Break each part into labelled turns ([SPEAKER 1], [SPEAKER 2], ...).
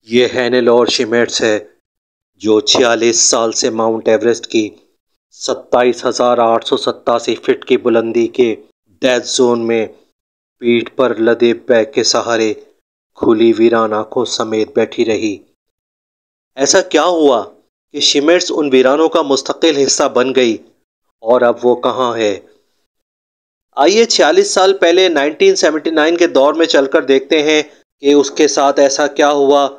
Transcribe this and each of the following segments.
[SPEAKER 1] ये हैनेलोर शिमेट्स है जो 46 साल से माउंट एवरेस्ट की 27,887 फीट की बुलंदी के डेथ जोन में पीठ पर लदे बैग के सहारे खुली वीरान आंखों समेत बैठी रही। ऐसा क्या हुआ कि शिमेट्स उन वीरानों का मुस्तकिल हिस्सा बन गई और अब वो कहाँ है? आइए 46 साल पहले 1979 के दौर में चलकर देखते हैं कि उसके साथ ऐसा क्या हुआ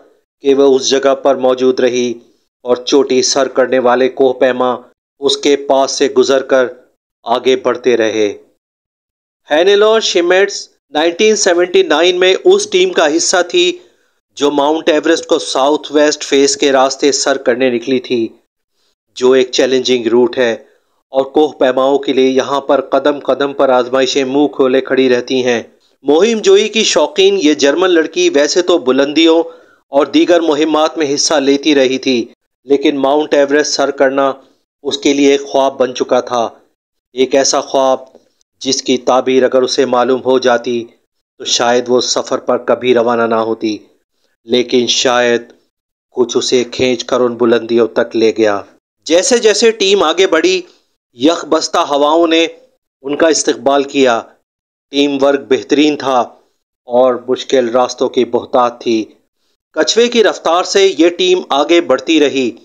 [SPEAKER 1] कि वह उस जगह पर मौजूद रही और चोटी सर करने वाले कोह पैमा उसके पास से गुजरकर आगे बढ़ते रहे। हैनेलोर शिमेट्स 1979 में उस टीम का हिस्सा थी जो माउंट एवरेस्ट को साउथ वेस्ट फेस के रास्ते सर करने निकली थी, जो एक चैलेंजिंग रूट है और कोह पैमाओं के लिए यहाँ पर कदम कदम पर आजमाइशें मुंह खोले खड़ी रहती हैं। मुहिम जोई की शौकीन ये जर्मन लड़की वैसे तो बुलंदियों और दीगर मुहिमात में हिस्सा लेती रही थी, लेकिन माउंट एवरेस्ट सर करना उसके लिए एक ख्वाब बन चुका था। एक ऐसा ख्वाब जिसकी ताबीर अगर उसे मालूम हो जाती तो शायद वो सफ़र पर कभी रवाना ना होती, लेकिन शायद कुछ उसे खींच कर उन बुलंदियों तक ले गया। जैसे जैसे टीम आगे बढ़ी, यकबस्ता हवाओं ने उनका इस्तकबाल किया। टीम वर्क बेहतरीन था और मुश्किल रास्तों की बहुतात थी। कछुए की रफ्तार से ये टीम आगे बढ़ती रही,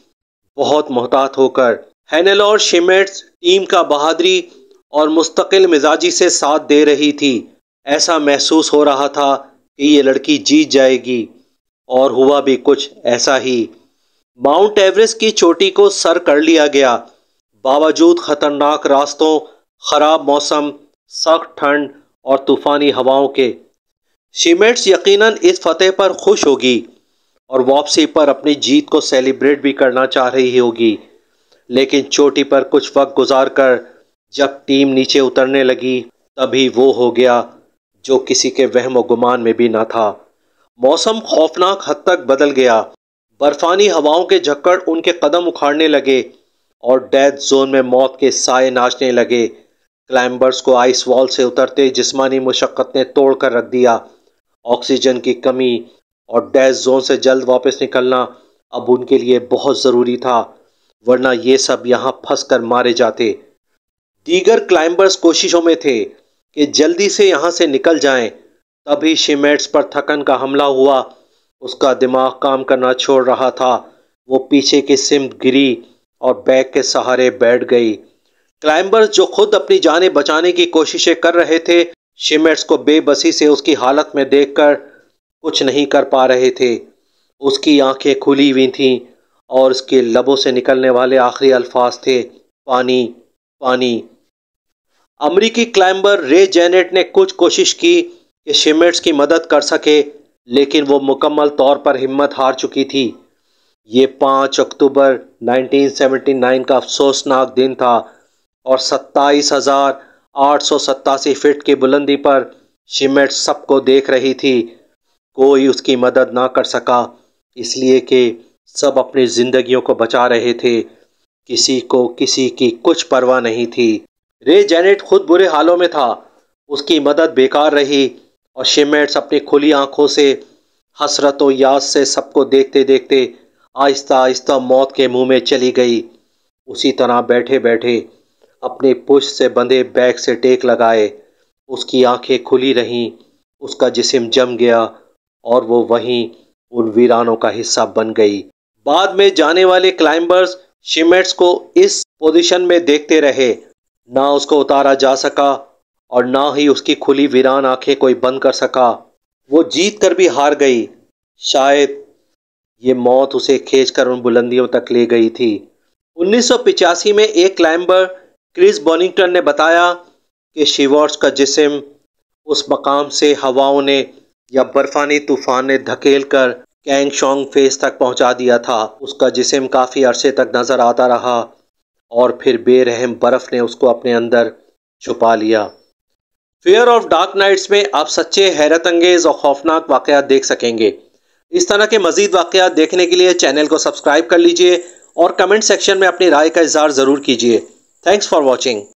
[SPEAKER 1] बहुत मोहतात होकर। हैनेलोर शिमेट्स टीम का बहादुरी और मुस्तकिल मिजाजी से साथ दे रही थी। ऐसा महसूस हो रहा था कि ये लड़की जीत जाएगी, और हुआ भी कुछ ऐसा ही। माउंट एवरेस्ट की चोटी को सर कर लिया गया, बावजूद खतरनाक रास्तों, खराब मौसम, सख्त ठंड और तूफानी हवाओं के। शिमेट्स यकीनन इस फतेह पर खुश होगी और वापसी पर अपनी जीत को सेलिब्रेट भी करना चाह रही होगी, लेकिन चोटी पर कुछ वक्त गुजार कर जब टीम नीचे उतरने लगी, तभी वो हो गया जो किसी के वहम गुमान में भी न था। मौसम खौफनाक हद तक बदल गया। बर्फानी हवाओं के झक्कड़ उनके कदम उखाड़ने लगे और डेथ जोन में मौत के साए नाचने लगे। क्लाइंबर्स को आइस वॉल से उतरते जिस्मानी मुशक्कत ने तोड़ कर रख दिया। ऑक्सीजन की कमी और डेथ जोन से जल्द वापस निकलना अब उनके लिए बहुत ज़रूरी था, वरना ये सब यहाँ फंस कर मारे जाते। दीगर क्लाइंबर्स कोशिशों में थे कि जल्दी से यहाँ से निकल जाएं। तभी शिमेट्स पर थकन का हमला हुआ। उसका दिमाग काम करना छोड़ रहा था। वो पीछे की सिमत गिरी और बैग के सहारे बैठ गई। क्लाइंबर्स जो खुद अपनी जानें बचाने की कोशिशें कर रहे थे, शिमेट्स को बेबसी से उसकी हालत में देखकर कुछ नहीं कर पा रहे थे। उसकी आंखें खुली हुई थीं और उसके लबों से निकलने वाले आखिरी अल्फाज थे, पानी, पानी। अमरीकी क्लाइंबर रे जेनेट ने कुछ कोशिश की कि शिमेट्स की मदद कर सके, लेकिन वो मुकम्मल तौर पर हिम्मत हार चुकी थी। ये 5 अक्टूबर 1979 का अफसोसनाक दिन था और 27,887 फीट की बुलंदी पर शिमेट्स सबको देख रही थी। कोई उसकी मदद ना कर सका, इसलिए कि सब अपनी जिंदगियों को बचा रहे थे। किसी को किसी की कुछ परवाह नहीं थी। रे जेनेट खुद बुरे हालों में था। उसकी मदद बेकार रही और शिमेट्स अपनी खुली आंखों से हसरत और याद से सबको देखते देखते आहिस्ता आहिस्ता मौत के मुंह में चली गई। उसी तरह बैठे बैठे अपने पुश से बंधे बैग से टेक लगाए। उसकी आंखें खुली रहीं, उसका जिस्म जम गया और वो वहीं उन वीरानों का हिस्सा बन गई। बाद में जाने वाले क्लाइंबर्स शिमेट्स को इस पोजीशन में देखते रहे। ना उसको उतारा जा सका और ना ही उसकी खुली वीरान आंखें कोई बंद कर सका। वो जीत कर भी हार गई। शायद ये मौत उसे खींचकर उन बुलंदियों तक ले गई थी। 1985 में एक क्लाइंबर क्रिस बोनिंगटन ने बताया कि शिवार्ट्स का जिस्म उस मकाम से हवाओं ने या बर्फानी तूफान ने धकेल कर कैंगशोंग फेस तक पहुंचा दिया था। उसका जिस्म काफ़ी अरसे तक नज़र आता रहा और फिर बेरहम बर्फ़ ने उसको अपने अंदर छुपा लिया। फियर ऑफ डार्क नाइट्स में आप सच्चे, हैरत अंगेज और खौफनाक वाक़यात देख सकेंगे। इस तरह के मज़ीद वाक़यात देखने के लिए चैनल को सब्सक्राइब कर लीजिए और कमेंट सेक्शन में अपनी राय का इज़हार ज़रूर कीजिए। Thanks for watching.